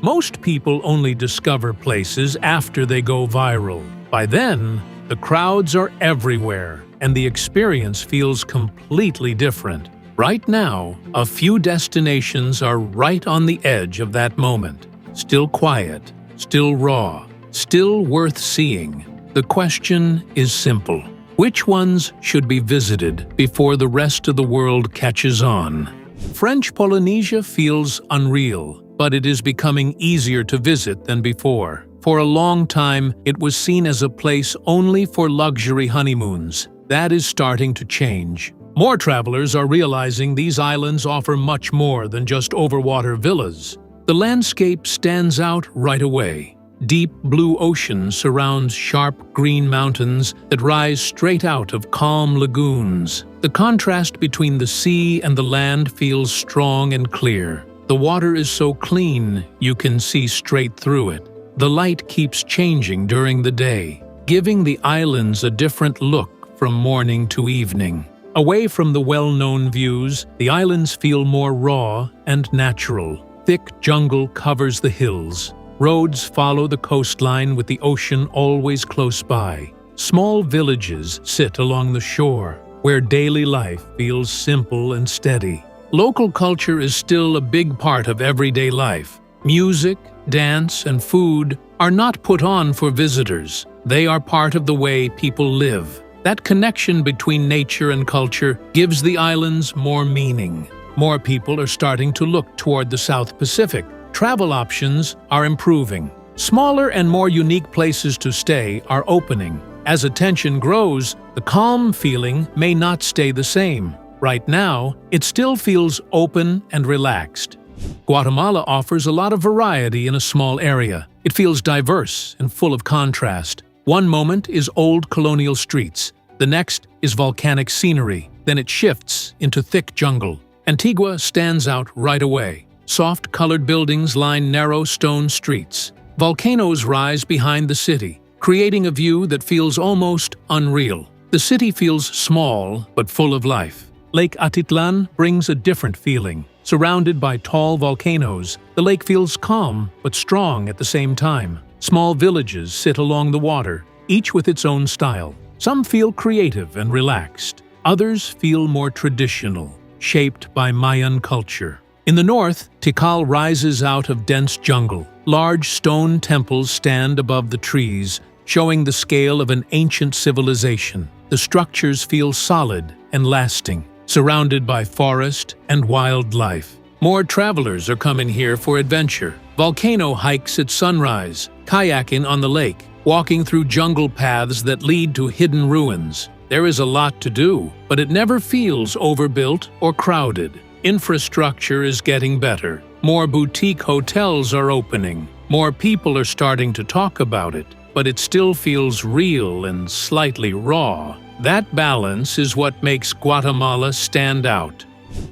Most people only discover places after they go viral. By then, the crowds are everywhere, and the experience feels completely different. Right now, a few destinations are right on the edge of that moment. Still quiet, still raw, still worth seeing. The question is simple. Which ones should be visited before the rest of the world catches on? French Polynesia feels unreal, but it is becoming easier to visit than before. For a long time, it was seen as a place only for luxury honeymoons. That is starting to change. More travelers are realizing these islands offer much more than just overwater villas. The landscape stands out right away. Deep blue ocean surrounds sharp green mountains that rise straight out of calm lagoons. The contrast between the sea and the land feels strong and clear. The water is so clean you can see straight through it. The light keeps changing during the day, giving the islands a different look from morning to evening. Away from the well-known views, the islands feel more raw and natural. Thick jungle covers the hills. Roads follow the coastline with the ocean always close by. Small villages sit along the shore, where daily life feels simple and steady. Local culture is still a big part of everyday life. Music, dance, and food are not put on for visitors. They are part of the way people live. That connection between nature and culture gives the islands more meaning. More people are starting to look toward the South Pacific. Travel options are improving. Smaller and more unique places to stay are opening. As attention grows, the calm feeling may not stay the same. Right now, it still feels open and relaxed. Guatemala offers a lot of variety in a small area. It feels diverse and full of contrast. One moment is old colonial streets. The next is volcanic scenery. Then it shifts into thick jungle. Antigua stands out right away. Soft-colored buildings line narrow stone streets. Volcanoes rise behind the city, creating a view that feels almost unreal. The city feels small but full of life. Lake Atitlan brings a different feeling. Surrounded by tall volcanoes, the lake feels calm but strong at the same time. Small villages sit along the water, each with its own style. Some feel creative and relaxed. Others feel more traditional, shaped by Mayan culture. In the north, Tikal rises out of dense jungle. Large stone temples stand above the trees, showing the scale of an ancient civilization. The structures feel solid and lasting, surrounded by forest and wildlife. More travelers are coming here for adventure. Volcano hikes at sunrise, kayaking on the lake, walking through jungle paths that lead to hidden ruins. There is a lot to do, but it never feels overbuilt or crowded. Infrastructure is getting better. More boutique hotels are opening. More people are starting to talk about it, but it still feels real and slightly raw. That balance is what makes Guatemala stand out.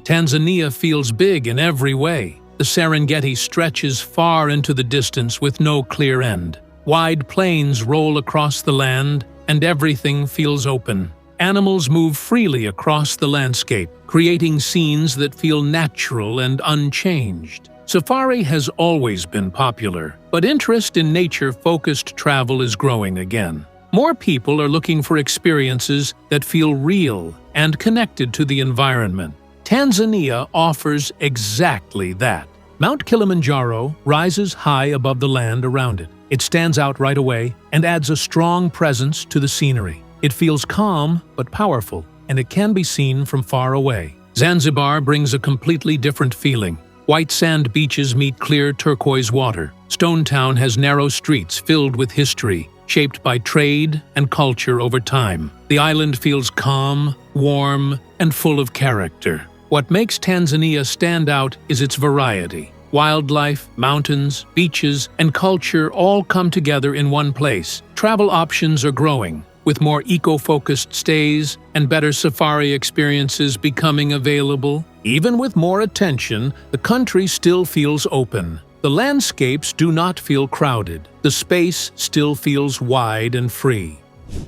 Tanzania feels big in every way. The Serengeti stretches far into the distance with no clear end. Wide plains roll across the land, and everything feels open. Animals move freely across the landscape, creating scenes that feel natural and unchanged. Safari has always been popular, but interest in nature-focused travel is growing again. More people are looking for experiences that feel real and connected to the environment. Tanzania offers exactly that. Mount Kilimanjaro rises high above the land around it. It stands out right away and adds a strong presence to the scenery. It feels calm but powerful, and it can be seen from far away. Zanzibar brings a completely different feeling. White sand beaches meet clear turquoise water. Stone Town has narrow streets filled with history, shaped by trade and culture over time. The island feels calm, warm, and full of character. What makes Tanzania stand out is its variety. Wildlife, mountains, beaches, and culture all come together in one place. Travel options are growing, with more eco-focused stays and better safari experiences becoming available. Even with more attention, the country still feels open. The landscapes do not feel crowded. The space still feels wide and free.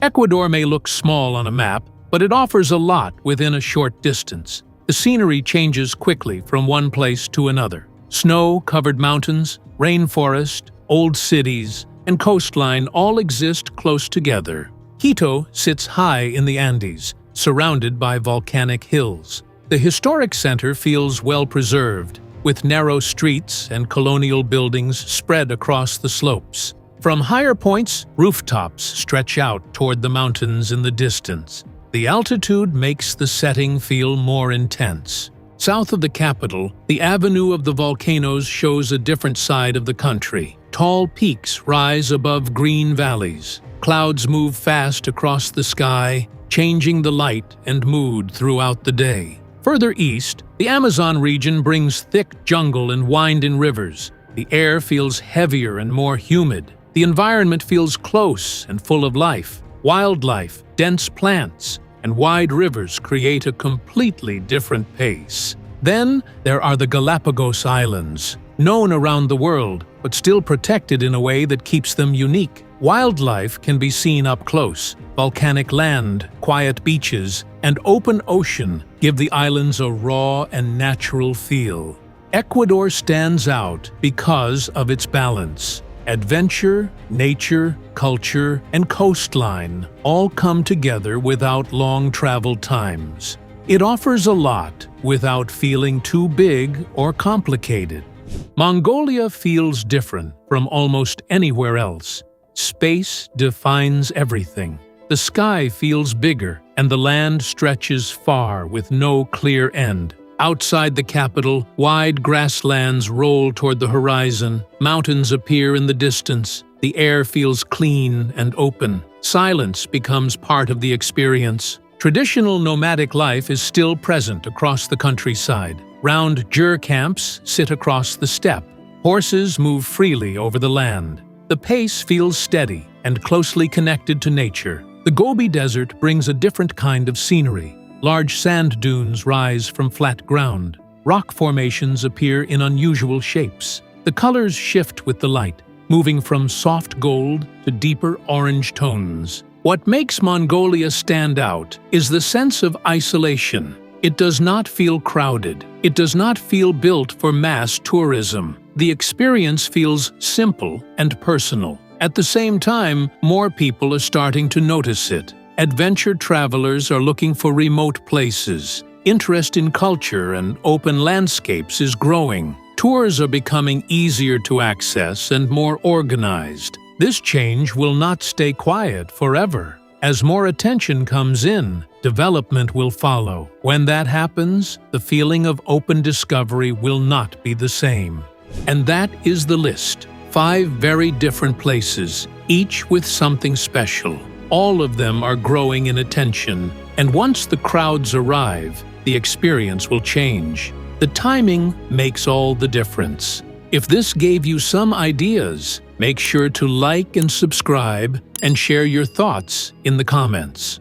Ecuador may look small on a map, but it offers a lot within a short distance. The scenery changes quickly from one place to another. Snow-covered mountains, rainforest, old cities, and coastline all exist close together. Quito sits high in the Andes, surrounded by volcanic hills. The historic center feels well-preserved, with narrow streets and colonial buildings spread across the slopes. From higher points, rooftops stretch out toward the mountains in the distance. The altitude makes the setting feel more intense. South of the capital, the Avenue of the Volcanoes shows a different side of the country. Tall peaks rise above green valleys. Clouds move fast across the sky, changing the light and mood throughout the day. Further east, the Amazon region brings thick jungle and winding rivers. The air feels heavier and more humid. The environment feels close and full of life. Wildlife, dense plants, and wide rivers create a completely different pace. Then there are the Galapagos Islands, known around the world, but still protected in a way that keeps them unique. Wildlife can be seen up close. Volcanic land, quiet beaches, and open ocean give the islands a raw and natural feel. Ecuador stands out because of its balance. Adventure, nature, culture, and coastline all come together without long travel times. It offers a lot without feeling too big or complicated. Mongolia feels different from almost anywhere else. Space defines everything. The sky feels bigger, and the land stretches far with no clear end. Outside the capital, wide grasslands roll toward the horizon. Mountains appear in the distance. The air feels clean and open. Silence becomes part of the experience. Traditional nomadic life is still present across the countryside. Round jur camps sit across the steppe. Horses move freely over the land. The pace feels steady and closely connected to nature. The Gobi Desert brings a different kind of scenery. Large sand dunes rise from flat ground. Rock formations appear in unusual shapes. The colors shift with the light, moving from soft gold to deeper orange tones. What makes Mongolia stand out is the sense of isolation. It does not feel crowded. It does not feel built for mass tourism. The experience feels simple and personal. At the same time, more people are starting to notice it. Adventure travelers are looking for remote places. Interest in culture and open landscapes is growing. Tours are becoming easier to access and more organized. This change will not stay quiet forever. As more attention comes in, development will follow. When that happens, the feeling of open discovery will not be the same. And that is the list. 5 very different places, each with something special. All of them are growing in attention, and once the crowds arrive, the experience will change. The timing makes all the difference. If this gave you some ideas, make sure to like and subscribe and share your thoughts in the comments.